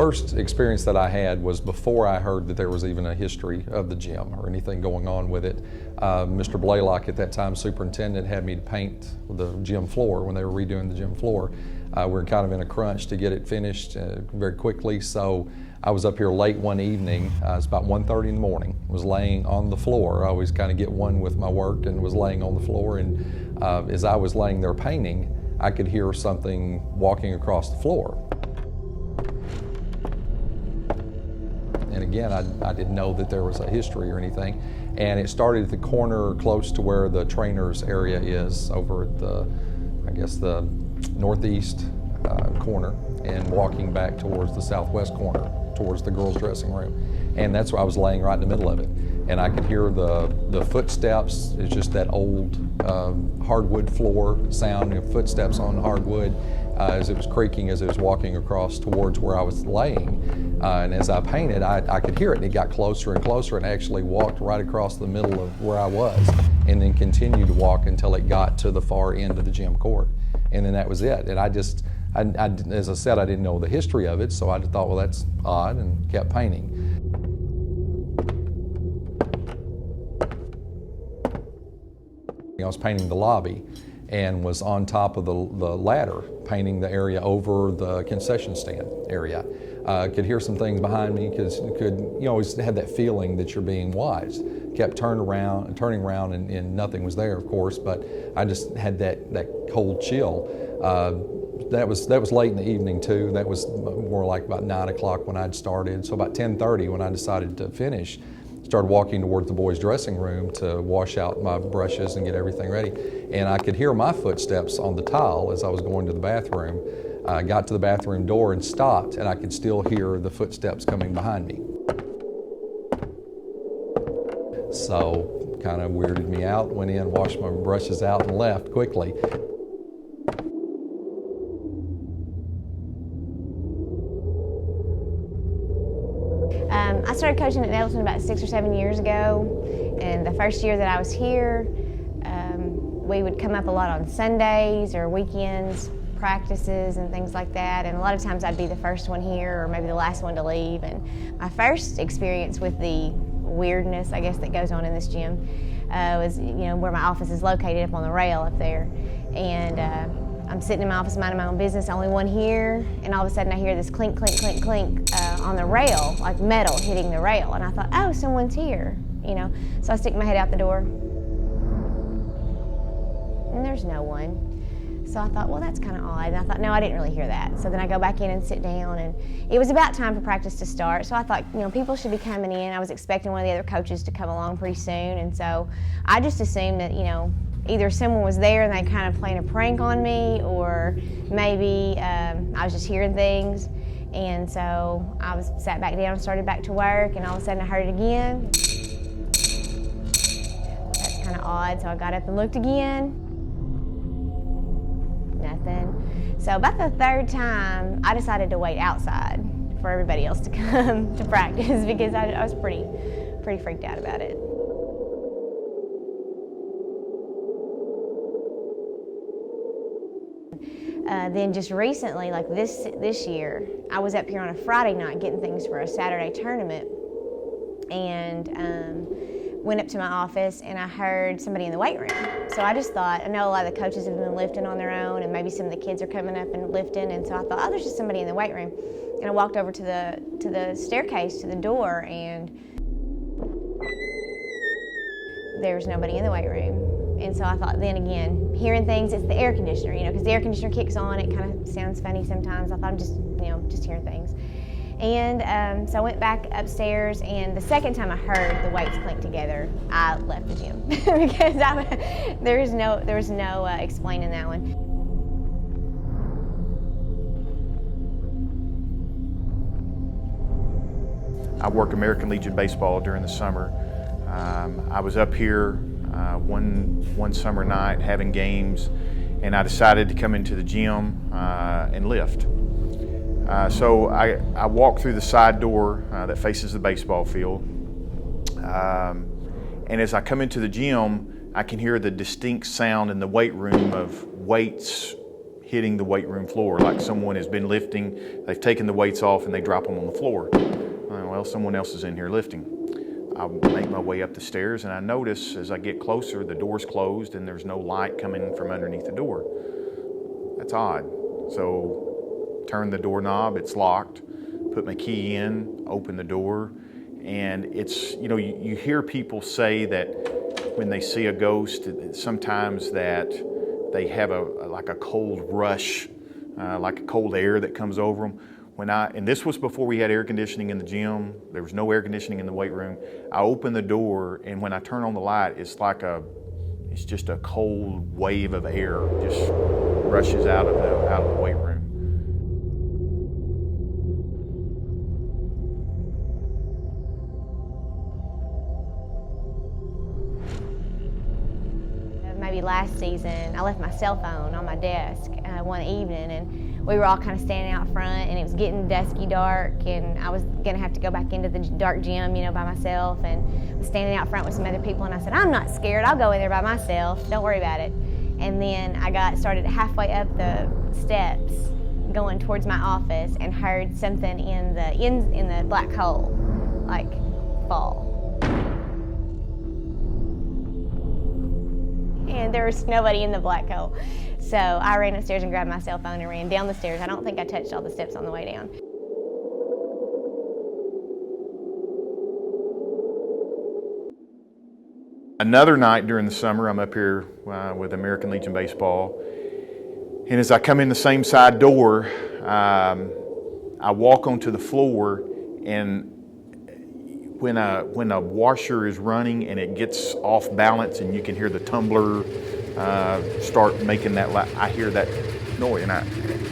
first experience that I had was before I heard that there was even a history of the gym or anything going on with it. Mr. Blaylock, at that time superintendent, had me to paint the gym floor when they were redoing the gym floor. We were kind of in a crunch to get it finished very quickly, so I was up here late one evening. It was about 1:30 in the morning. Was laying on the floor. I always kind of get one with my work, and was laying on the floor, and as I was laying there painting, I could hear something walking across the floor. And again, I didn't know that there was a history or anything. And it started at the corner close to where the trainer's area is, over at the, I guess, the northeast corner, and walking back towards the southwest corner, towards the girls' dressing room. And that's where I was laying, right in the middle of it. And I could hear the footsteps. It's just that old hardwood floor sound, footsteps on hardwood, as it was creaking as it was walking across towards where I was laying. And as I painted, I could hear it, and it got closer and closer, and actually walked right across the middle of where I was, and then continued to walk until it got to the far end of the gym court. And then that was it. And as I said, I didn't know the history of it, so I just thought, well, that's odd, and kept painting. I was painting the lobby and was on top of the ladder, painting the area over the concession stand area. Could hear some things behind me, you always had that feeling that you're being watched. Kept turning around, and nothing was there, of course, but I just had that cold chill. That was late in the evening too. That was more like about 9 o'clock when I'd started. So about 10:30 when I decided to finish, started walking towards the boys' dressing room to wash out my brushes and get everything ready. And I could hear my footsteps on the tile as I was going to the bathroom. I got to the bathroom door and stopped, and I could still hear the footsteps coming behind me. So kind of weirded me out, went in, washed my brushes out, and left quickly. I started coaching at Nettleton about 6 or 7 years ago, and the first year that I was here, we would come up a lot on Sundays or weekends, practices and things like that, and a lot of times I'd be the first one here or maybe the last one to leave. And my first experience with the weirdness, I guess, that goes on in this gym was, where my office is located, up on the rail up there. And I'm sitting in my office minding my own business, only one here, and all of a sudden I hear this clink, clink, clink, clink on the rail, like metal hitting the rail. And I thought, oh, someone's here, So I stick my head out the door, and there's no one. So I thought, well, that's kind of odd. And I thought, no, I didn't really hear that. So then I go back in and sit down, and it was about time for practice to start. So I thought, people should be coming in. I was expecting one of the other coaches to come along pretty soon. And so I just assumed that, either someone was there and they kind of playing a prank on me, or maybe I was just hearing things. And so I sat back down and started back to work, and all of a sudden I heard it again. That's kind of odd. So I got up and looked again. Nothing. So about the third time, I decided to wait outside for everybody else to come to practice, because I was pretty freaked out about it. Then just recently, like this year, I was up here on a Friday night getting things for a Saturday tournament, and went up to my office and I heard somebody in the weight room. So I just thought, I know a lot of the coaches have been lifting on their own, and maybe some of the kids are coming up and lifting, and so I thought, oh, there's just somebody in the weight room. And I walked over to the staircase to the door, and there was nobody in the weight room. And so I thought, then again, hearing things, it's the air conditioner, because the air conditioner kicks on, it kind of sounds funny sometimes. I thought I'm just hearing things. And so I went back upstairs, and the second time I heard the weights clink together, I left the gym because there was no explaining that one. I work American Legion baseball during the summer. I was up here one summer night having games, and I decided to come into the gym and lift. So I walked through the side door that faces the baseball field, and as I come into the gym, I can hear the distinct sound in the weight room of weights hitting the weight room floor, like someone has been lifting, they've taken the weights off and they drop them on the floor. Well, someone else is in here lifting. I make my way up the stairs and I notice as I get closer, the door's closed and there's no light coming from underneath the door. That's odd. So turn the doorknob, it's locked, put my key in, open the door, and it's, you know, you hear people say that when they see a ghost, sometimes that they have like a cold rush, like a cold air that comes over them. And this was before we had air conditioning in the gym, there was no air conditioning in the weight room. I open the door and when I turn on the light, it's just a cold wave of air just rushes out of the weight room. Maybe last season, I left my cell phone on my desk one evening, and we were all kind of standing out front, and it was getting dusky dark, and I was gonna have to go back into the dark gym, you know, by myself, and I was standing out front with some other people, and I said, I'm not scared, I'll go in there by myself, don't worry about it. And then I started halfway up the steps, going towards my office, and heard something in the black hole, like fall. And there was nobody in the black hole. So I ran upstairs and grabbed my cell phone and ran down the stairs. I don't think I touched all the steps on the way down. Another night during the summer, I'm up here with American Legion Baseball. And as I come in the same side door, I walk onto the floor, and when a washer is running and it gets off balance and you can hear the tumbler start making that loud, I hear that noise, and I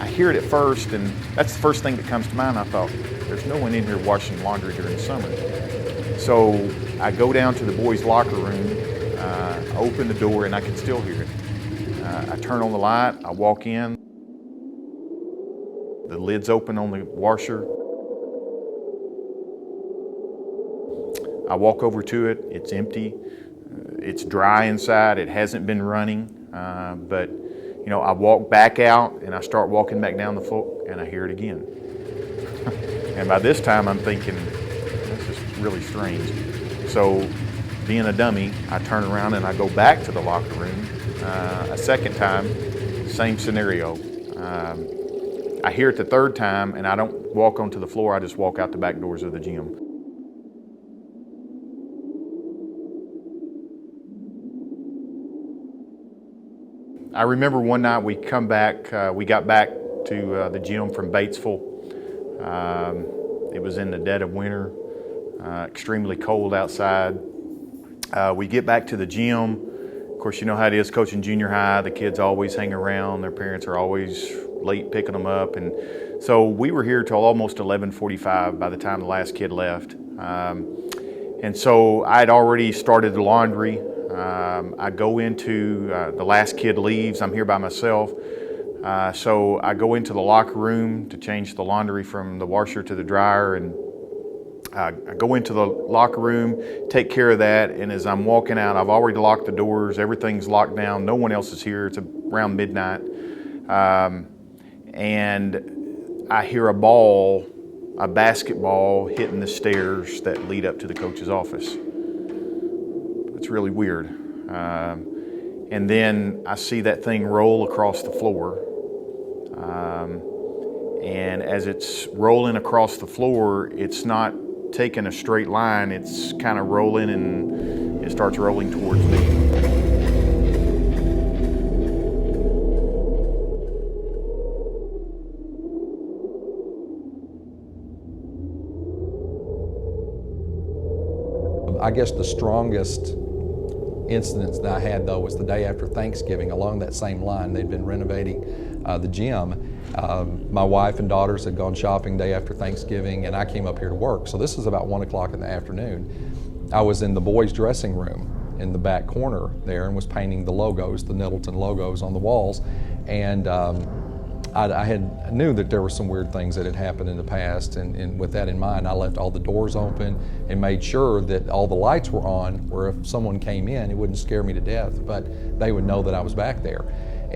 hear it at first, and that's the first thing that comes to mind. I thought, there's no one in here washing laundry during the summer. So I go down to the boys' locker room, open the door, and I can still hear it. I turn on the light, I walk in, the lid's open on the washer. I walk over to it, it's empty, it's dry inside, it hasn't been running, but you know, I walk back out and I start walking back down the floor and I hear it again. And by this time I'm thinking, this is really strange. So being a dummy, I turn around and I go back to the locker room a second time, same scenario. I hear it the third time and I don't walk onto the floor, I just walk out the back doors of the gym. I remember one night we got back to the gym from Batesville. It was in the dead of winter, extremely cold outside. We get back to the gym. Of course, you know how it is coaching junior high. The kids always hang around. Their parents are always late picking them up. And so we were here till almost 11:45 by the time the last kid left. And so I had already started the laundry. I go into, the last kid leaves, I'm here by myself. So I go into the locker room to change the laundry from the washer to the dryer, and I go into the locker room, take care of that, and as I'm walking out, I've already locked the doors, everything's locked down, no one else is here, it's around midnight. And I hear a basketball hitting the stairs that lead up to the coach's office. It's really weird. And then I see that thing roll across the floor. And as it's rolling across the floor, it's not taking a straight line, it's kind of rolling and it starts rolling towards me. I guess the strongest incidents that I had, though, was the day after Thanksgiving. Along that same line, they'd been renovating the gym. My wife and daughters had gone shopping day after Thanksgiving, and I came up here to work. So this is about 1 o'clock in the afternoon. I was in the boys' dressing room in the back corner there and was painting the logos, the Nettleton logos on the walls. And I knew that there were some weird things that had happened in the past, and with that in mind, I left all the doors open and made sure that all the lights were on, where if someone came in, it wouldn't scare me to death, but they would know that I was back there.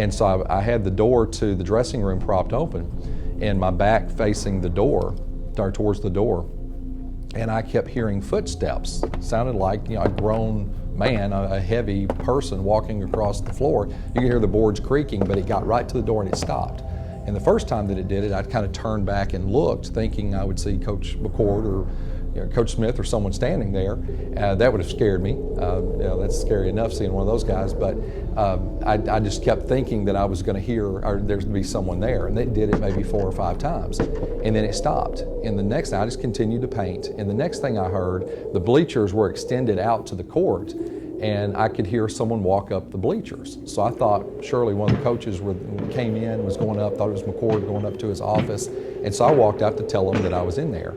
And so I had the door to the dressing room propped open, and my back facing the door, or towards the door. And I kept hearing footsteps. Sounded like, you know, a grown man, a heavy person walking across the floor. You could hear the boards creaking, but it got right to the door and it stopped. And the first time that it did it, I kind of turned back and looked, thinking I would see Coach McCord or Coach Smith or someone standing there. That would have scared me. That's scary enough seeing one of those guys, but I just kept thinking that I was going to hear, or there's going to be someone there, and they did it maybe 4 or 5 times. And then it stopped. And the next thing, I just continued to paint. And the next thing I heard, the bleachers were extended out to the court, and I could hear someone walk up the bleachers. So I thought surely one of the coaches came in, was going up, thought it was McCord going up to his office. And so I walked out to tell him that I was in there.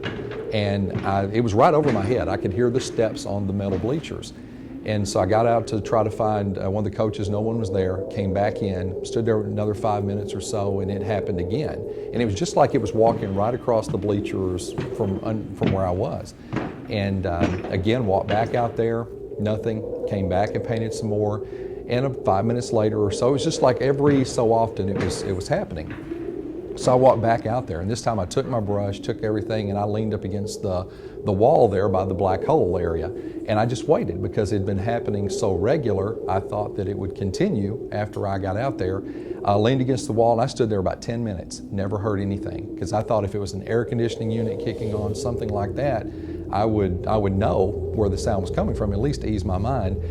And it was right over my head. I could hear the steps on the metal bleachers. And so I got out to try to find one of the coaches. No one was there. Came back in, stood there another 5 minutes or so, and it happened again. And it was just like it was walking right across the bleachers from where I was. And again, walked back out there, nothing. Came back and painted some more. And 5 minutes later or so, it was just like every so often it was happening. So I walked back out there, and this time I took my brush, took everything, and I leaned up against the wall there by the black hole area. And I just waited because it had been happening so regular, I thought that it would continue after I got out there. I leaned against the wall, and I stood there about 10 minutes, never heard anything, because I thought if it was an air conditioning unit kicking on, something like that, I would know where the sound was coming from, at least to ease my mind.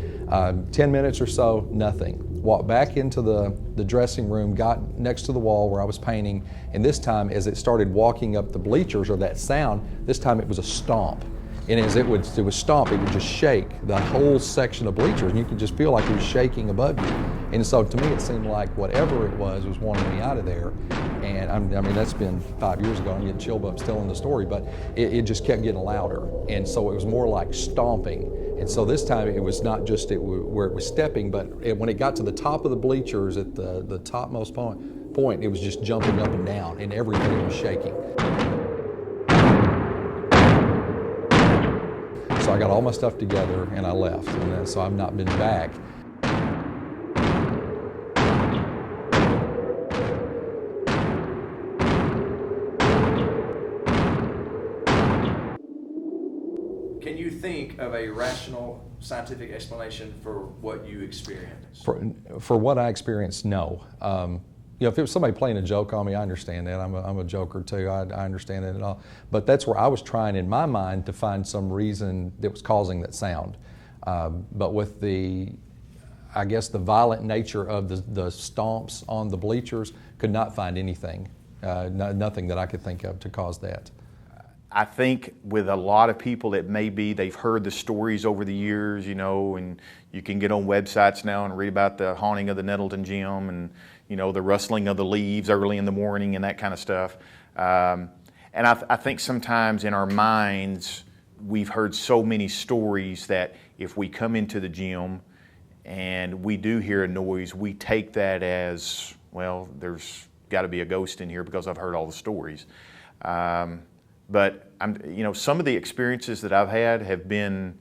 10 minutes or so, nothing. Walked back into the dressing room, got next to the wall where I was painting, and this time as it started walking up the bleachers, or that sound, this time it was a stomp. And as it would stomp, it would just shake the whole section of bleachers, and you could just feel like it was shaking above you. And so to me it seemed like whatever it was wanting me out of there. And I mean, that's been 5 years ago, I'm getting chill bumps telling the story, but it just kept getting louder. And so it was more like stomping. And so this time it was not just where it was stepping, but when it got to the top of the bleachers at the topmost point, it was just jumping up and down, and everything was shaking. So I got all my stuff together and I left, and so I've not been back. Can you think of a rational scientific explanation for what you experienced? For what I experienced, no. If it was somebody playing a joke on me, I understand that. I'm a joker too. I understand that at all. But that's where I was trying in my mind to find some reason that was causing that sound. But with the violent nature of the stomps on the bleachers, could not find anything, nothing that I could think of to cause that. I think with a lot of people, it may be they've heard the stories over the years, and you can get on websites now and read about the haunting of the Nettleton gym and, the rustling of the leaves early in the morning and that kind of stuff. And I think sometimes in our minds, we've heard so many stories that if we come into the gym and we do hear a noise, we take that as, well, there's got to be a ghost in here because I've heard all the stories. But some of the experiences that I've had have been,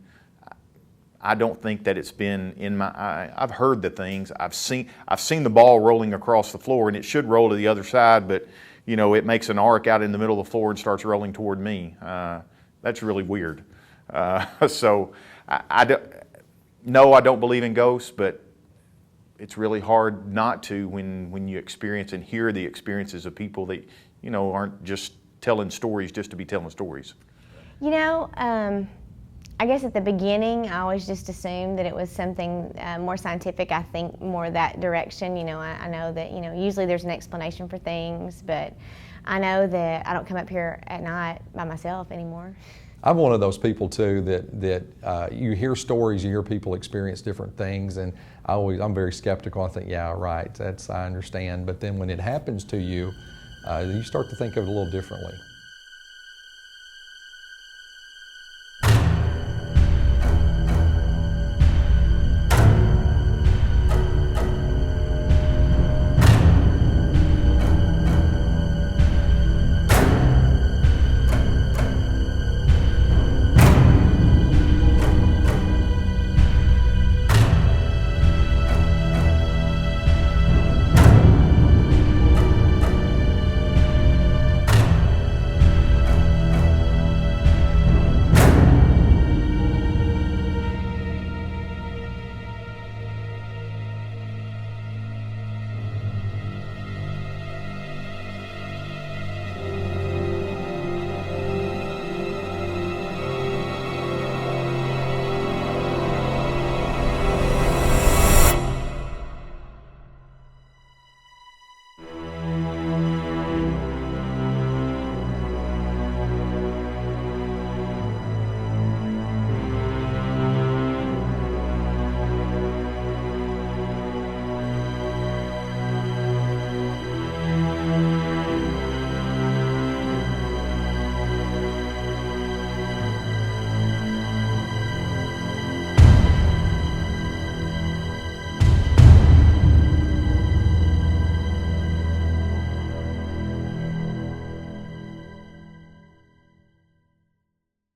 I don't think that it's been in my eye. I've heard the things. I've seen the ball rolling across the floor, and it should roll to the other side, but it makes an arc out in the middle of the floor and starts rolling toward me. That's really weird. So I don't believe in ghosts, but it's really hard not to when you experience and hear the experiences of people that aren't just telling stories just to be telling stories. I guess at the beginning, I always just assumed that it was something more scientific. I think more that direction. I know that usually there's an explanation for things, but I know that I don't come up here at night by myself anymore. I'm one of those people too that you hear stories, you hear people experience different things, and I'm very skeptical. I think, yeah, right, I understand. But then when it happens to you, you start to think of it a little differently.